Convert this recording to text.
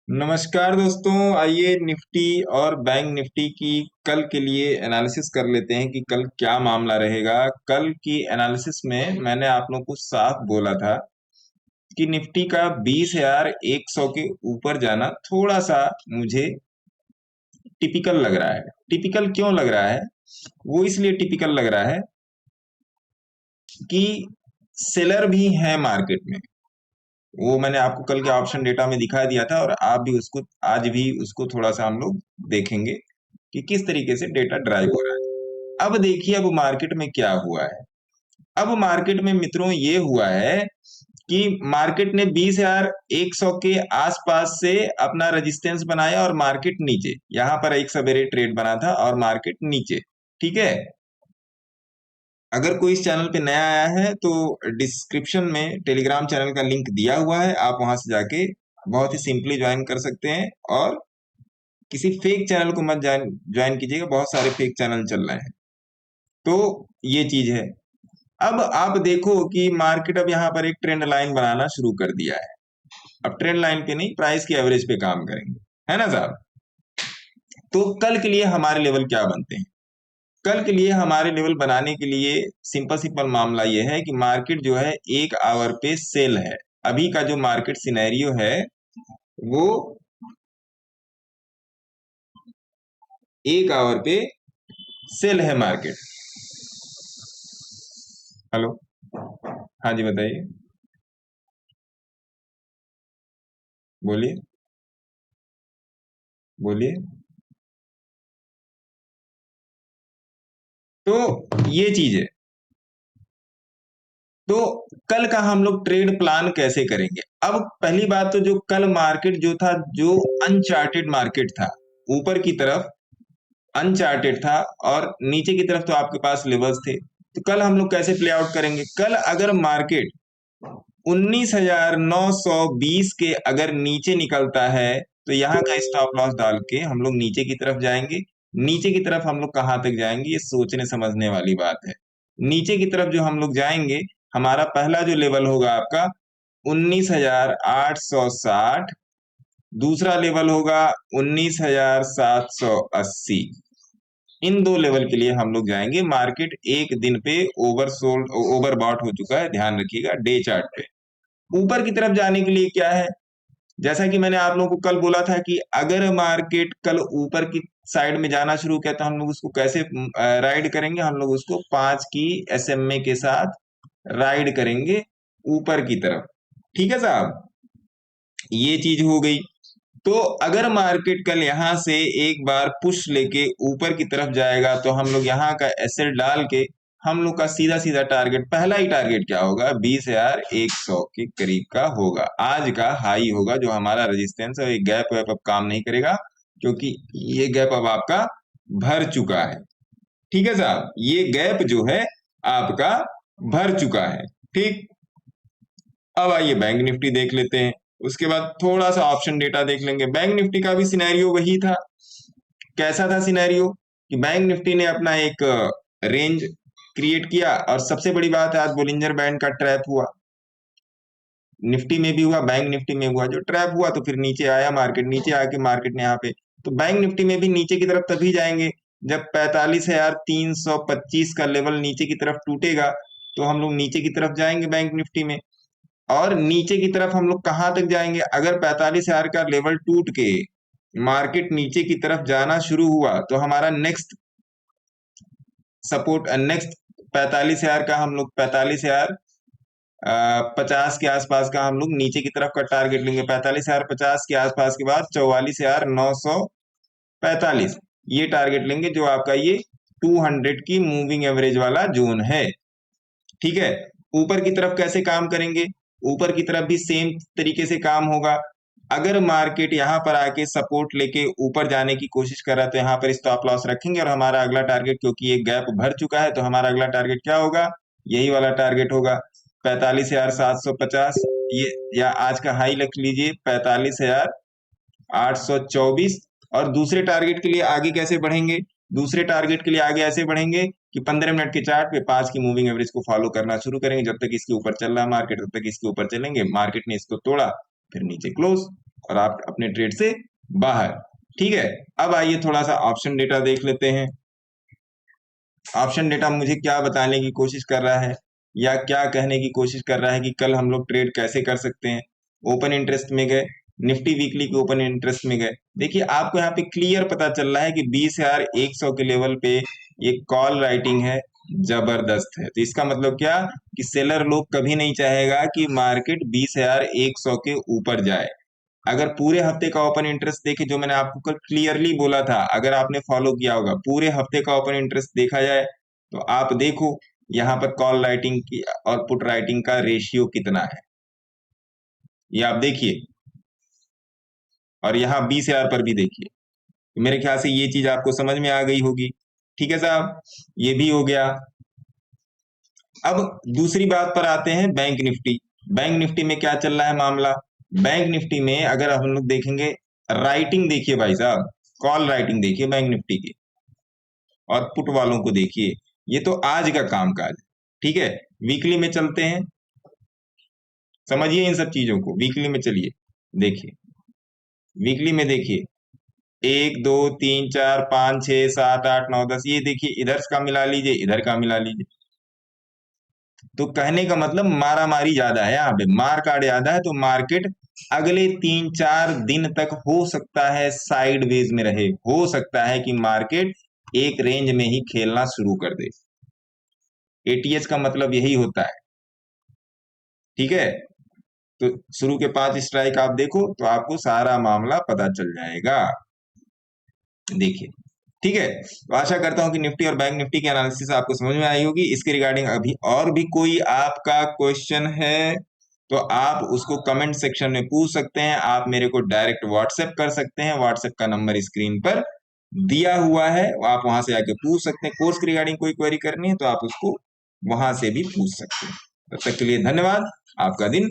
नमस्कार दोस्तों। आइए निफ्टी और बैंक निफ्टी की कल के लिए एनालिसिस कर लेते हैं कि कल क्या मामला रहेगा। कल की एनालिसिस में मैंने आप लोगों को साफ बोला था कि निफ्टी का 20,100 के ऊपर जाना थोड़ा सा मुझे टिपिकल लग रहा है। टिपिकल क्यों लग रहा है? वो इसलिए टिपिकल लग रहा है कि सेलर भी है मार्केट में। वो मैंने आपको कल के ऑप्शन डेटा में दिखा दिया था और आप भी उसको आज भी उसको थोड़ा सा हम लोग देखेंगे कि किस तरीके से डेटा ड्राइव हो रहा है। अब देखिए अब मार्केट में क्या हुआ है। अब मार्केट में मित्रों ये हुआ है कि मार्केट ने 20,100 के आसपास से अपना रेजिस्टेंस बनाया और मार्केट नीचे, यहां पर एक सवेरे ट्रेड बना था और मार्केट नीचे। ठीक है। अगर कोई इस चैनल पे नया आया है तो डिस्क्रिप्शन में टेलीग्राम चैनल का लिंक दिया हुआ है, आप वहां से जाके बहुत ही सिंपली ज्वाइन कर सकते हैं। और किसी फेक चैनल को मत ज्वाइन कीजिएगा, बहुत सारे फेक चैनल चल रहे हैं। तो ये चीज है। अब आप देखो कि मार्केट अब यहाँ पर एक ट्रेंड लाइन बनाना शुरू कर दिया है। अब ट्रेंड लाइन पे नहीं, प्राइस के एवरेज पे काम करेंगे, है ना साहब। तो कल के लिए हमारे लेवल क्या बनते हैं? कल के लिए हमारे लेवल बनाने के लिए सिंपल सिंपल मामला यह है कि मार्केट जो है 1 आवर पे सेल है। अभी का जो मार्केट सिनेरियो है वो 1 आवर पे सेल है मार्केट। हेलो। हाँ जी बताइए। बोलिए। बोलिए। तो ये चीज है। तो कल का हम लोग ट्रेड प्लान कैसे करेंगे? अब पहली बात तो जो कल मार्केट जो था, जो अनचार्टेड मार्केट था, ऊपर की तरफ अनचार्टेड था और नीचे की तरफ तो आपके पास लेवल्स थे। तो कल हम लोग कैसे प्ले आउट करेंगे? कल अगर मार्केट 19,920 के अगर नीचे निकलता है तो यहाँ का स्टॉप लॉस डाल के हम लोग नीचे की तरफ जाएंगे। नीचे की तरफ हम लोग कहाँ तक जाएंगे, ये सोचने समझने वाली बात है। नीचे की तरफ जो हम लोग जाएंगे, हमारा पहला जो लेवल होगा आपका 19,860। दूसरा लेवल होगा 19,780। इन दो लेवल के लिए हम लोग जाएंगे। मार्केट एक दिन पे ओवरसोल्ड ओवरबॉट हो चुका है, ध्यान रखिएगा डे चार्ट पे। ऊपर की तरफ जाने के लिए क्या है? जैसा कि मैंने आप लोगों को कल बोला था कि अगर मार्केट कल ऊपर की साइड में जाना शुरू किया तो हम लोग उसको कैसे राइड करेंगे? हम लोग उसको 5 की SMA के साथ राइड करेंगे ऊपर की तरफ। ठीक है साहब, ये चीज हो गई। तो अगर मार्केट कल यहां से एक बार पुश लेके ऊपर की तरफ जाएगा तो हम लोग यहाँ का एसेट डाल के हम लोग का सीधा सीधा टारगेट, पहला ही टारगेट क्या होगा? 20,100 के करीब का होगा। आज का हाई होगा जो हमारा रेजिस्टेंस है। ये गैप वैप अब काम नहीं करेगा क्योंकि ये गैप अब आपका भर चुका है। ठीक है साहब, ये गैप जो है आपका भर चुका है। ठीक। अब आइए बैंक निफ्टी देख लेते हैं। उसके बाद थोड़ा सा ऑप्शन डेटा देख लेंगे। बैंक निफ्टी का भी सिनेरियो वही था। कैसा था सिनेरियो कि बैंक निफ्टी ने अपना एक रेंज क्रिएट किया और सबसे बड़ी बात है आज बोलिंजर बैंड का ट्रैप हुआ। निफ्टी में भी हुआ, बैंक निफ्टी में हुआ। जो ट्रैप हुआ तो फिर नीचे आया मार्केट, नीचे आके मार्केट ने यहाँ पे, तो बैंक निफ्टी में भी नीचे की तरफ तभी जाएंगे जब 45,325 का लेवल नीचे की तरफ टूटेगा। तो हम लोग नीचे की तरफ जाएंगे बैंक निफ्टी में। और नीचे की तरफ हम लोग कहाँ तक जाएंगे? अगर 45,000 का लेवल टूट के मार्केट नीचे की तरफ जाना शुरू हुआ तो हमारा नेक्स्ट सपोर्ट, नेक्स्ट 45,000 का हम लोग 45,050 के आसपास का हम लोग नीचे की तरफ का टारगेट लेंगे। 45,050 के आसपास के बाद 44,945 ये टारगेट लेंगे, जो आपका ये 200 की मूविंग एवरेज वाला जोन है। ठीक है। ऊपर की तरफ कैसे काम करेंगे? ऊपर की तरफ भी सेम तरीके से काम होगा। अगर मार्केट यहाँ पर आके सपोर्ट लेके ऊपर जाने की कोशिश कर रहा है तो यहाँ पर स्टॉप लॉस रखेंगे और हमारा अगला टारगेट, क्योंकि ये गैप भर चुका है, तो हमारा अगला टारगेट क्या होगा? यही वाला टारगेट होगा 45,750। ये या आज का हाई रख लीजिए 45,824। और दूसरे टारगेट के लिए आगे कैसे बढ़ेंगे? दूसरे टारगेट के लिए आगे ऐसे बढ़ेंगे कि 15 मिनट के चार्ट पे 5 की मूविंग एवरेज को फॉलो करना शुरू करेंगे। जब तक इसके ऊपर चल रहा है मार्केट तब तक इसके ऊपर चलेंगे। मार्केट ने इसको तोड़ा फिर नीचे क्लोज, और आप अपने ट्रेड से बाहर। ठीक है, अब आइए थोड़ा सा ऑप्शन डेटा देख लेते हैं। ऑप्शन डेटा मुझे क्या बताने की कोशिश कर रहा है, या क्या कहने की कोशिश कर रहा है कि कल हम लोग ट्रेड कैसे कर सकते हैं। ओपन इंटरेस्ट में गए, निफ्टी वीकली के ओपन इंटरेस्ट में गए, देखिए आपको यहाँ पे क्लियर पता चल रहा है कि 20,100 के लेवल पे ये कॉल राइटिंग है, जबरदस्त है। तो इसका मतलब क्या, कि सेलर लोग कभी नहीं चाहेगा कि मार्केट 20,100 के ऊपर जाए। अगर पूरे हफ्ते का ओपन इंटरेस्ट देखे, जो मैंने आपको कल क्लियरली बोला था, अगर आपने फॉलो किया होगा, पूरे हफ्ते का ओपन इंटरेस्ट देखा जाए तो आप देखो यहाँ पर कॉल राइटिंग की और पुट राइटिंग का रेशियो कितना है, ये आप देखिए, और यहाँ 20,000 पर भी देखिए। तो मेरे ख्याल से ये चीज आपको समझ में आ गई होगी। ठीक है साहब, ये भी हो गया। अब दूसरी बात पर आते हैं, बैंक निफ्टी। बैंक निफ्टी में क्या चल रहा है मामला। बैंक निफ्टी में अगर हम लोग देखेंगे, राइटिंग देखिए भाई साहब, कॉल राइटिंग देखिए बैंक निफ्टी की, और पुट वालों को देखिए। ये तो आज का काम काज है। ठीक है, वीकली में चलते हैं, समझिए इन सब चीजों को। वीकली में चलिए, देखिए वीकली में देखिए, 1 2 3 4 5 6 7 8 9 10, ये देखिए, इधर का मिला लीजिए, इधर का मिला लीजिए। तो कहने का मतलब मारा मारी ज्यादा है, यहाँ पे मार काट ज्यादा है। तो मार्केट अगले 3 4 दिन तक हो सकता है साइडवेज में रहे, हो सकता है कि मार्केट एक रेंज में ही खेलना शुरू कर दे। एटीएच का मतलब यही होता है। ठीक है, तो शुरू के 5 स्ट्राइक आप देखो तो आपको सारा मामला पता चल जाएगा। देखिए, ठीक है, तो आशा करता हूं कि निफ्टी और बैंक निफ्टी की एनालिसिस आपको समझ में आई होगी। इसके रिगार्डिंग अभी और भी कोई आपका क्वेश्चन है तो आप उसको कमेंट सेक्शन में पूछ सकते हैं। आप मेरे को डायरेक्ट व्हाट्सएप कर सकते हैं, व्हाट्सएप का नंबर स्क्रीन पर दिया हुआ है, आप वहां से आके पूछ सकते हैं। कोर्स के रिगार्डिंग कोई क्वेरी करनी है तो आप उसको वहां से भी पूछ सकते हैं। तब तक के लिए धन्यवाद, आपका दिन